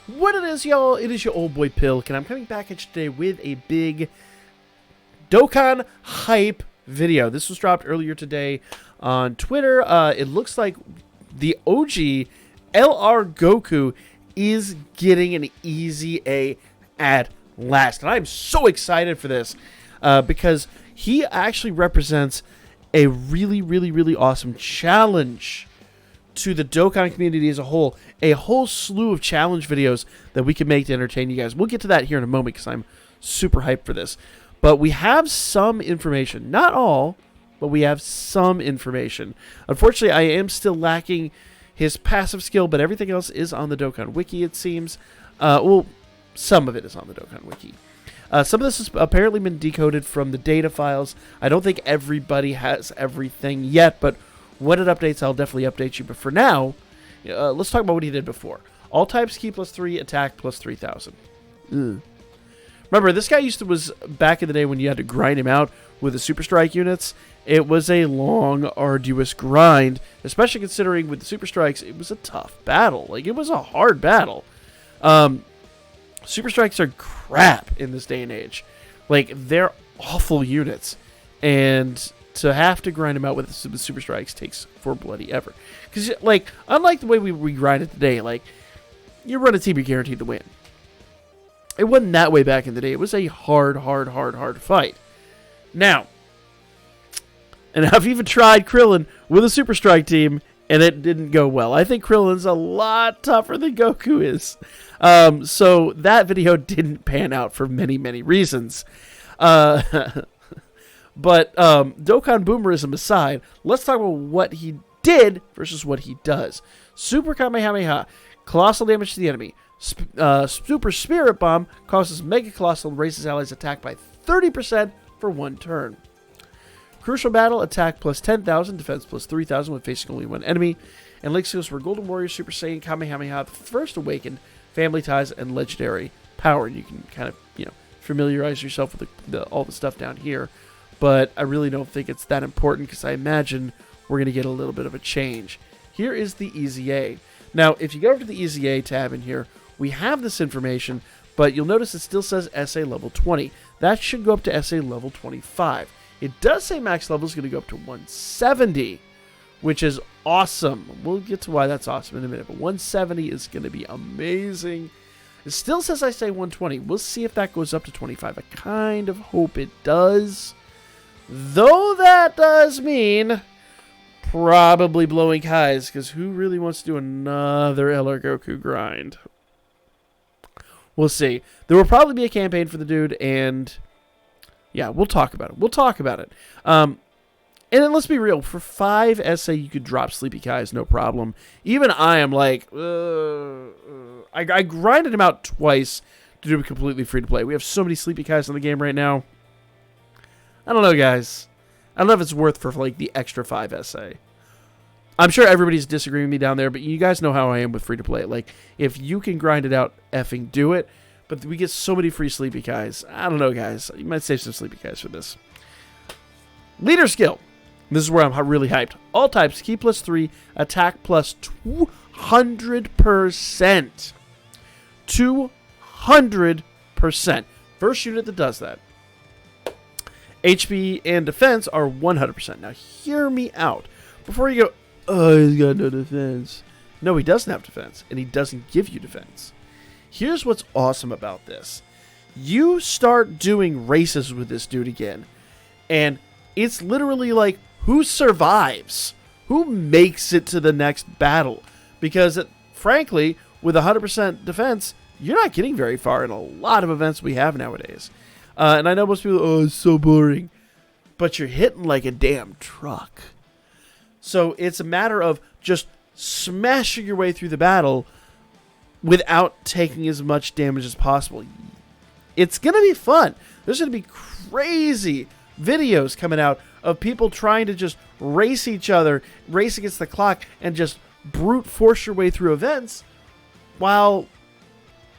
What it is, y'all, it is your old boy Pilk, and I'm coming back at you today with a big Dokkan hype video. This was dropped earlier today on Twitter. It looks like the OG LR Goku is getting an EZA at last, and I'm so excited for this because he actually represents a really awesome challenge to the Dokkan community as a whole slew of challenge videos that we can make to entertain you guys. We'll get to that here in a moment because I'm super hyped for this. But we have some information. Not all, but we have some information. Unfortunately, I am still lacking his passive skill, but everything else is on the Dokkan Wiki, it seems. Well, some of it is on the Dokkan Wiki. Some of this has apparently been decoded from the data files. I don't think everybody has everything yet, but when it updates, I'll definitely update you. But for now, let's talk about what he did before. All types key +3, attack +3000. Remember, this guy was back in the day when you had to grind him out with the Super Strike units. It was a long, arduous grind, especially considering with the Super Strikes, it was a tough battle. Like, it was a hard battle. Super Strikes are crap in this day and age. Like, they're awful units. And to have to grind them out with the Super Strikes takes for bloody ever. Because, like, unlike the way we grind it today, like, you run a team, you're guaranteed to win. It wasn't that way back in the day. It was a hard fight. Now, and I've even tried Krillin with a Super Strike team, and it didn't go well. I think Krillin's a lot tougher than Goku is. So that video didn't pan out for many reasons. But Dokkan Boomerism aside, let's talk about what he did versus what he does. Super Kamehameha, colossal damage to the enemy. Super Spirit Bomb causes Mega Colossal and raises allies' attack by 30% for one turn. Crucial Battle, attack +10,000, defense +3,000 when facing only one enemy. And Link skills for Golden Warrior, Super Saiyan, Kamehameha, the First Awakened, Family Ties, and Legendary Power. And you can kind of, familiarize yourself with all the stuff down here. But I really don't think it's that important because I imagine we're going to get a little bit of a change. Here is the EZA. Now, if you go over to the EZA tab in here, we have this information, but you'll notice it still says SA level 20. That should go up to SA level 25. It does say max level is going to go up to 170, which is awesome. We'll get to why that's awesome in a minute, but 170 is going to be amazing. It still says I say 120. We'll see if that goes up to 25. I kind of hope it does. Though that does mean probably blowing highs, because who really wants to do another LR Goku grind? We'll see. There will probably be a campaign for the dude, and yeah, we'll talk about it. And then let's be real. For 5 SA, you could drop Sleepy Kai's, no problem. Even I am like, I grinded him out twice to do it completely free to play. We have so many Sleepy Kai's in the game right now. I don't know, guys. I don't know if it's worth for like the extra 5 SA. I'm sure everybody's disagreeing with me down there, but you guys know how I am with free to play. Like, if you can grind it out, effing do it. But we get so many free Sleepy Kai's. I don't know, guys. You might save some Sleepy Kai's for this. Leader skill. This is where I'm really hyped. All types, key +3, attack +200%. 200%. First unit that does that. HP and defense are 100%. Now, hear me out. Before you go, oh, he's got no defense. No, he doesn't have defense, and he doesn't give you defense. Here's what's awesome about this. You start doing races with this dude again, and it's literally like, who survives? Who makes it to the next battle? Because, frankly, with 100% defense, you're not getting very far in a lot of events we have nowadays. And I know most people, oh, it's so boring. But you're hitting like a damn truck. So it's a matter of just smashing your way through the battle without taking as much damage as possible. It's going to be fun. There's going to be crazy videos coming out of people trying to just race each other, race against the clock, and just brute force your way through events while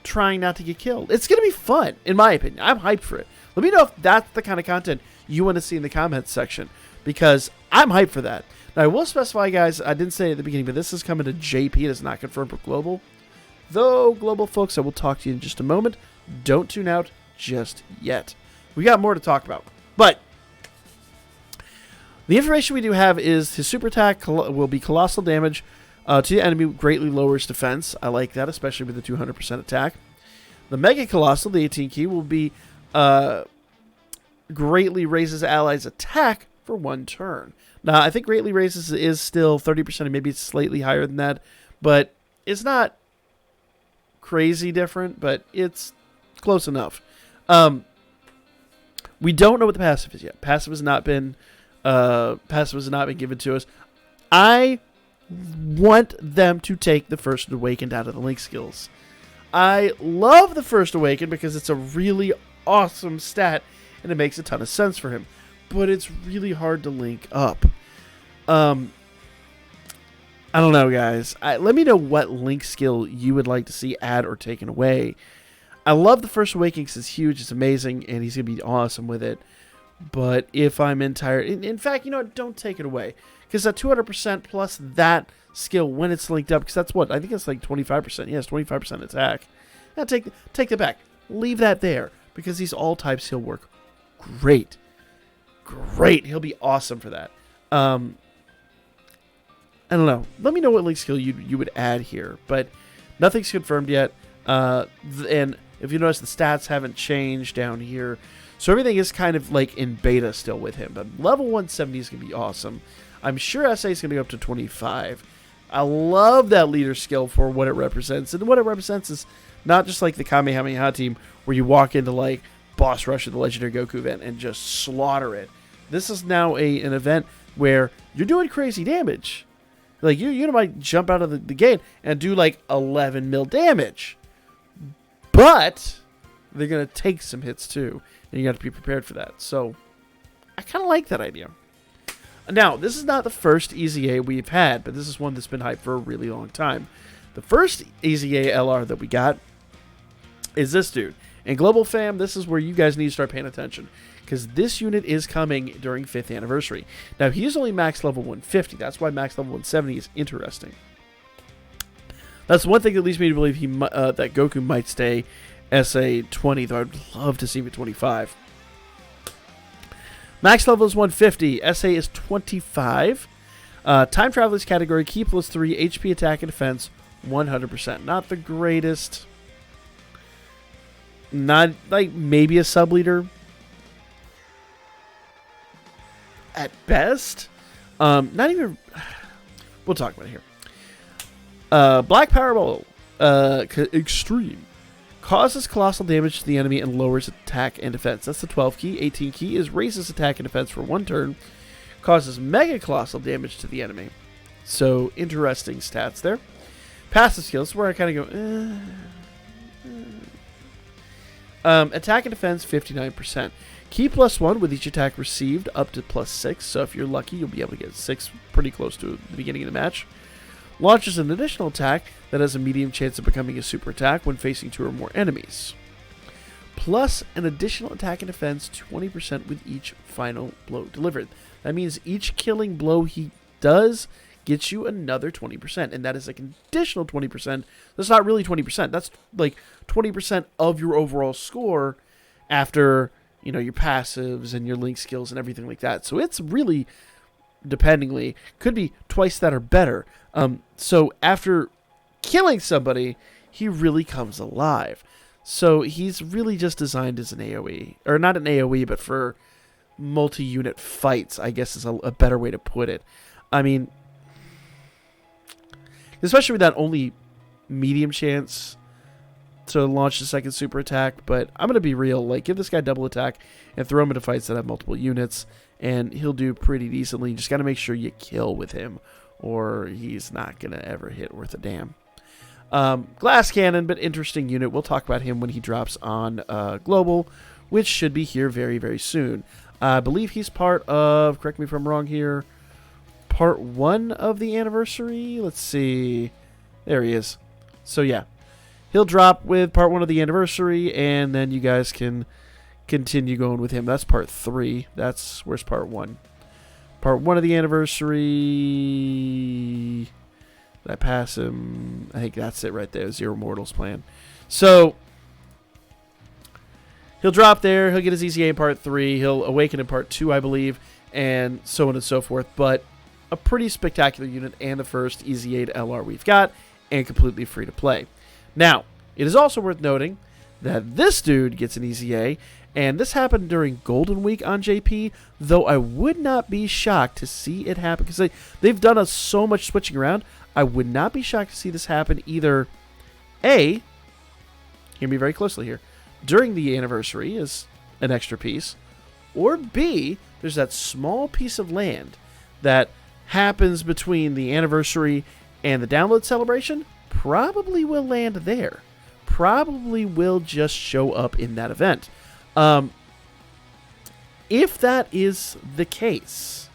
trying not to get killed. It's going to be fun, in my opinion. I'm hyped for it. Let me know if that's the kind of content you want to see in the comments section, because I'm hyped for that. Now, I will specify, guys, I didn't say it at the beginning, but this is coming to JP. It is not confirmed for global. Though, global folks, I will talk to you in just a moment. Don't tune out just yet. We got more to talk about. But the information we do have is his super attack will be colossal damage to the enemy, greatly lowers defense. I like that, especially with the 200% attack. The Mega Colossal, the 18 key, will be greatly raises allies' attack for 1 turn. Now, I think greatly raises is still 30%, maybe it's slightly higher than that, but it's not crazy different, but it's close enough. We don't know what the passive is yet. Passive has not been given to us. I want them to take the First Awakened out of the Link skills. I love the First Awakened because it's a really awesome stat and it makes a ton of sense for him. But it's really hard to link up. I don't know, guys. Let me know what link skill you would like to see add or taken away. I love the First Awakening because it's huge, it's amazing, and he's going to be awesome with it. But if I'm in fact, you know what? Don't take it away. Because that 200% plus that skill when it's linked up, because that's what? I think it's like 25%. Yes, 25% attack. Now take that back. Leave that there. Because these all types, he'll work great. Great. He'll be awesome for that. I don't know. Let me know what link skill you would add here. But nothing's confirmed yet. And if you notice, the stats haven't changed down here. So everything is kind of like in beta still with him. But level 170 is going to be awesome. I'm sure SA is going to go up to 25. I love that leader skill for what it represents. And what it represents is not just like the Kamehameha team where you walk into like boss rush of the Legendary Goku event and just slaughter it. This is now an event where you're doing crazy damage. Like you might jump out of the gate and do like 11 mil damage. But they're going to take some hits too. And you got to be prepared for that. So I kind of like that idea. Now, this is not the first EZA we've had, but this is one that's been hyped for a really long time. The first EZA LR that we got is this dude. And Global Fam, this is where you guys need to start paying attention. Because this unit is coming during 5th anniversary. Now, he is only max level 150. That's why max level 170 is interesting. That's one thing that leads me to believe that Goku might stay SA 20, though I'd love to see him at 25. Max level is 150. SA is 25. Time Travelers category, key plus 3, HP attack and defense, 100%. Not the greatest. Not like maybe a sub leader. At best. Not even. We'll talk about it here. Black Power Ball Extreme causes colossal damage to the enemy and lowers attack and defense. That's the 12 key. 18 key is raises attack and defense for 1 turn. Causes mega colossal damage to the enemy. So interesting stats there. Passive skills where I kind of go. Attack and defense 59%. Key plus 1 with each attack received up to plus 6. So if you're lucky, you'll be able to get 6 pretty close to the beginning of the match. Launches an additional attack that has a medium chance of becoming a super attack when facing 2 or more enemies. Plus an additional attack and defense 20% with each final blow delivered. That means each killing blow he does gets you another 20%. And that is like an additional 20%. That's not really 20%. That's like 20% of your overall score after, you know, your passives and your link skills and everything like that. So it's really, dependingly, could be twice that or better. So after killing somebody, he really comes alive. So he's really just designed as an AoE. Or not an AoE, but for multi-unit fights, I guess is a better way to put it. I mean, especially with that only medium chance to launch the second super attack. But I'm going to be real. Like, give this guy double attack and throw him into fights that have multiple units. And he'll do pretty decently. You just got to make sure you kill with him, or he's not going to ever hit worth a damn. Glass Cannon, but interesting unit. We'll talk about him when he drops on Global, which should be here very, very soon. I believe he's part of, correct me if I'm wrong here, part 1 of the anniversary. Let's see. There he is. So, yeah. He'll drop with part 1 of the anniversary, and then you guys can continue going with him. That's part 3. Where's part 1? Part 1 of the anniversary. Did I pass him? I think that's it right there. Zero Mortals plan. So he'll drop there. He'll get his EZA in part 3. He'll awaken in part 2, I believe, and so on and so forth. But a pretty spectacular unit and the first EZA LR we've got, and completely free to play. Now, it is also worth noting that this dude gets an EZA, and this happened during Golden Week on JP, though I would not be shocked to see it happen, because they've done so much switching around. I would not be shocked to see this happen either, A, hear me very closely here, during the anniversary as an extra piece, or B, there's that small piece of land that happens between the anniversary and the download celebration, probably will land there. Probably will just show up in that event. If that is the case,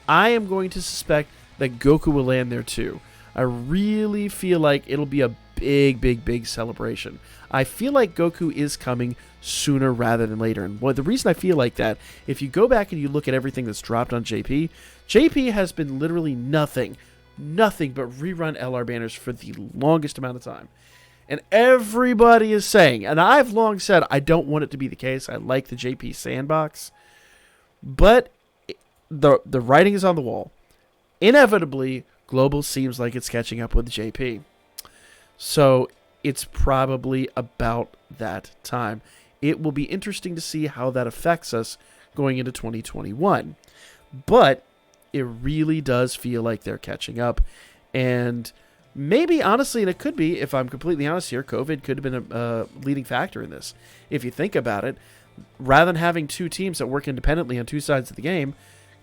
I am going to suspect that GOKU will land there too. I really feel like it'll be a big celebration. I feel like GOKU is coming sooner rather than later. And the reason I feel like that, if you go back and you look at everything that's dropped on JP, JP has been literally nothing but rerun LR banners for the longest amount of time. And everybody is saying, and I've long said I don't want it to be the case. I like the JP sandbox. But the writing is on the wall. Inevitably, Global seems like it's catching up with JP. So it's probably about that time. It will be interesting to see how that affects us going into 2021. But it really does feel like they're catching up. And maybe, honestly, and it could be, if I'm completely honest here, COVID could have been a leading factor in this. If you think about it, rather than having two teams that work independently on two sides of the game,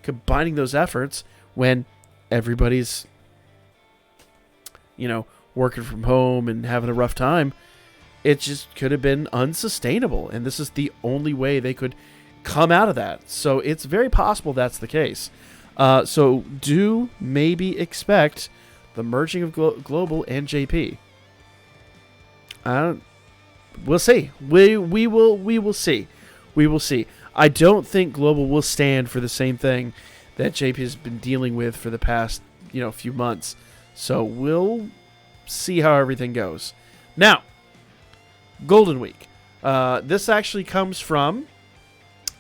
combining those efforts when everybody's, working from home and having a rough time, it just could have been unsustainable. And this is the only way they could come out of that. So it's very possible that's the case. So do maybe expect the merging of Global and JP. We'll see. We will see. We will see. I don't think Global will stand for the same thing that JP has been dealing with for the past, few months. So we'll see how everything goes. Now, Golden Week. This actually comes from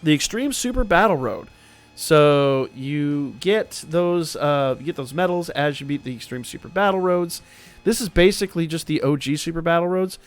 the Extreme Super Battle Road. So you get those medals as you beat the Extreme Super Battle Roads. This is basically just the OG Super Battle Roads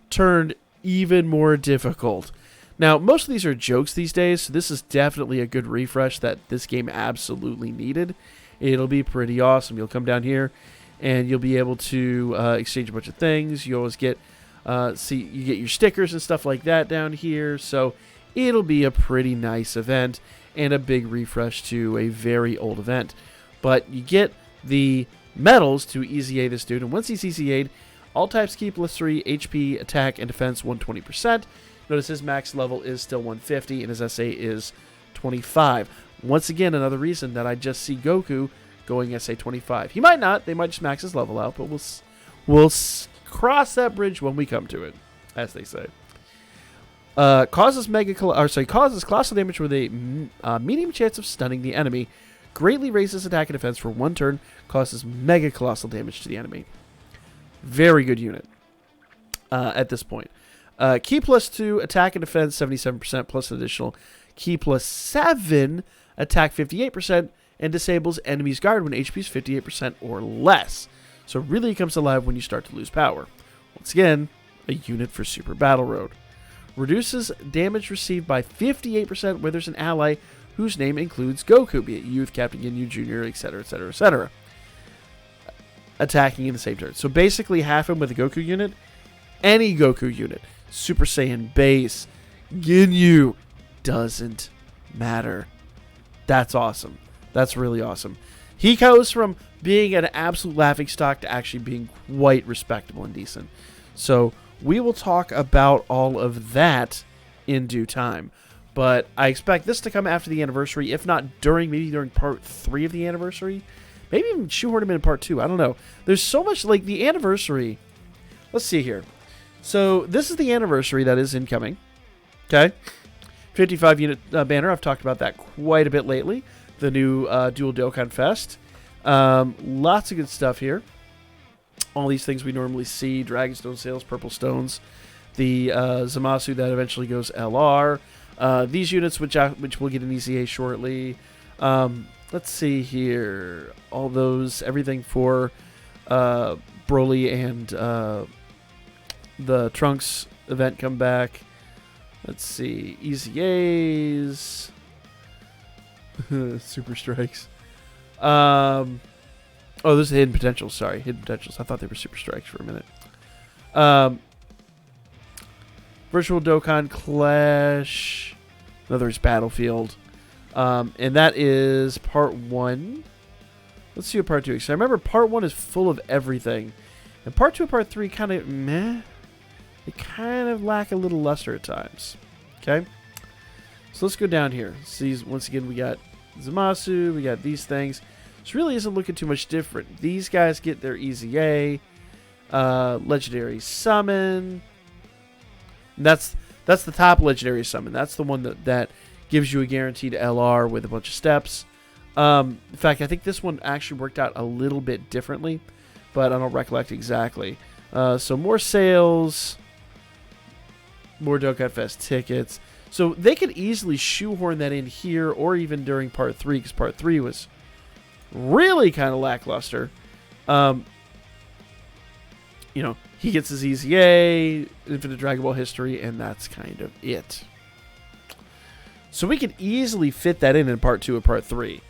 turned even more difficult. Now, most of these are jokes these days, so this is definitely a good refresh that this game absolutely needed. It'll be pretty awesome. You'll come down here, and you'll be able to exchange a bunch of things. You always get, you get your stickers and stuff like that down here. So it'll be a pretty nice event and a big refresh to a very old event. But you get the medals to EZA this dude, and once he's EZA'd, all types keep +3 HP, attack, and defense 120%. Notice his max level is still 150, and his SA is 25. Once again, another reason that I just see GOKU going SA 25. He might not. They might just max his level out, but we'll cross that bridge when we come to it, as they say. Causes colossal damage with a medium chance of stunning the enemy. Greatly raises attack and defense for 1 turn. Causes mega colossal damage to the enemy. Very good unit at this point. Key +2, attack and defense 77%, plus an additional key +7, attack 58%, and disables enemies' guard when HP is 58% or less. So it really comes alive when you start to lose power. Once again, a unit for Super Battle Road. Reduces damage received by 58% where there's an ally whose name includes GOKU, be it Youth, Captain Ginyu, Junior, etc., etc., etc. Attacking in the same turn. So basically half him with a GOKU unit. Any GOKU unit. Super Saiyan Base, Ginyu, doesn't matter. That's awesome. That's really awesome. He goes from being an absolute laughingstock to actually being quite respectable and decent. So we will talk about all of that in due time. But I expect this to come after the anniversary, if not maybe during part 3 of the anniversary. Maybe even shoehorn him in part 2. I don't know. There's so much, like, the anniversary. Let's see here. So this is the anniversary that is incoming. Okay. 55 unit banner. I've talked about that quite a bit lately. The new Dual Dokkan Fest. Lots of good stuff here. all these things we normally see, Dragonstone Sails, Purple Stones, the Zamasu that eventually goes LR, these units which will get an EZA shortly. Let's see here, all those, everything for Broly and the Trunks event come back. Let's see, EZAs, Super Strikes. Oh, those are Hidden Potentials. Sorry, Hidden Potentials. I thought they were Super Strikes for a minute. Virtual Dokkan Clash. Another is Battlefield. And that is part 1. Let's see what part 2 is. So I remember part 1 is full of everything. And part 2 and part 3 kind of meh. They kind of lack a little luster at times. Okay? So let's go down here. See, once again, we got Zamasu. We got these things. This really isn't looking too much different. These guys get their EZA. Legendary Summon. And that's the top Legendary Summon. That's the one that gives you a guaranteed LR with a bunch of steps. In fact, I think this one actually worked out a little bit differently, but I don't recollect exactly. So more sales, more Dokkan Fest tickets. So they could easily shoehorn that in here or even during part 3, because part 3 was really kind of lackluster. You know, he gets his EZA, Infinite Dragon Ball history, and that's kind of it. So we could easily fit that in part 2 and part 3.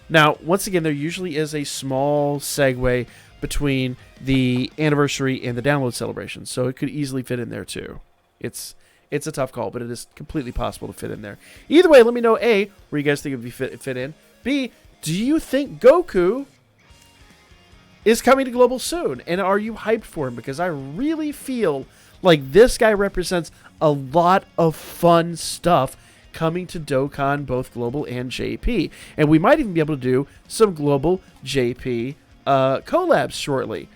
Now, once again, there usually is a small segue between the anniversary and the download celebration, so it could easily fit in there too. It's a tough call, but it is completely possible to fit in there. Either way, let me know, A, where you guys think it would fit in. B, do you think Goku is coming to Global soon? And are you hyped for him? Because I really feel like this guy represents a lot of fun stuff coming to Dokkan, both Global and JP. And we might even be able to do some Global JP collabs shortly.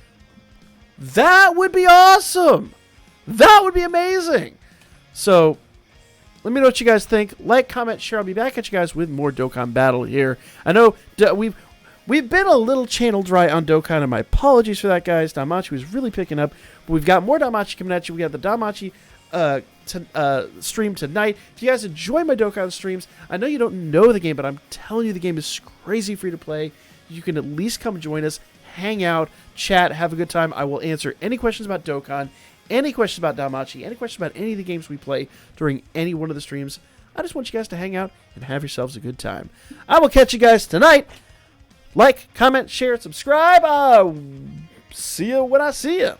That would be awesome. That would be amazing. So let me know what you guys think. Like, comment, share. I'll be back at you guys with more Dokkan Battle here. I know we've been a little channel dry on Dokkan, and my apologies for that, guys. Damachi was really picking up. But we've got more Damachi coming at you. We got the Damachi stream tonight. If you guys enjoy my Dokkan streams, I know you don't know the game, but I'm telling you the game is crazy free to play. You can at least come join us, hang out, chat, have a good time. I will answer any questions about Dokkan, any questions about Damachi, any questions about any of the games we play during any one of the streams. I just want you guys to hang out and have yourselves a good time. I will catch you guys tonight. Like, comment, share, subscribe. See you when I see you.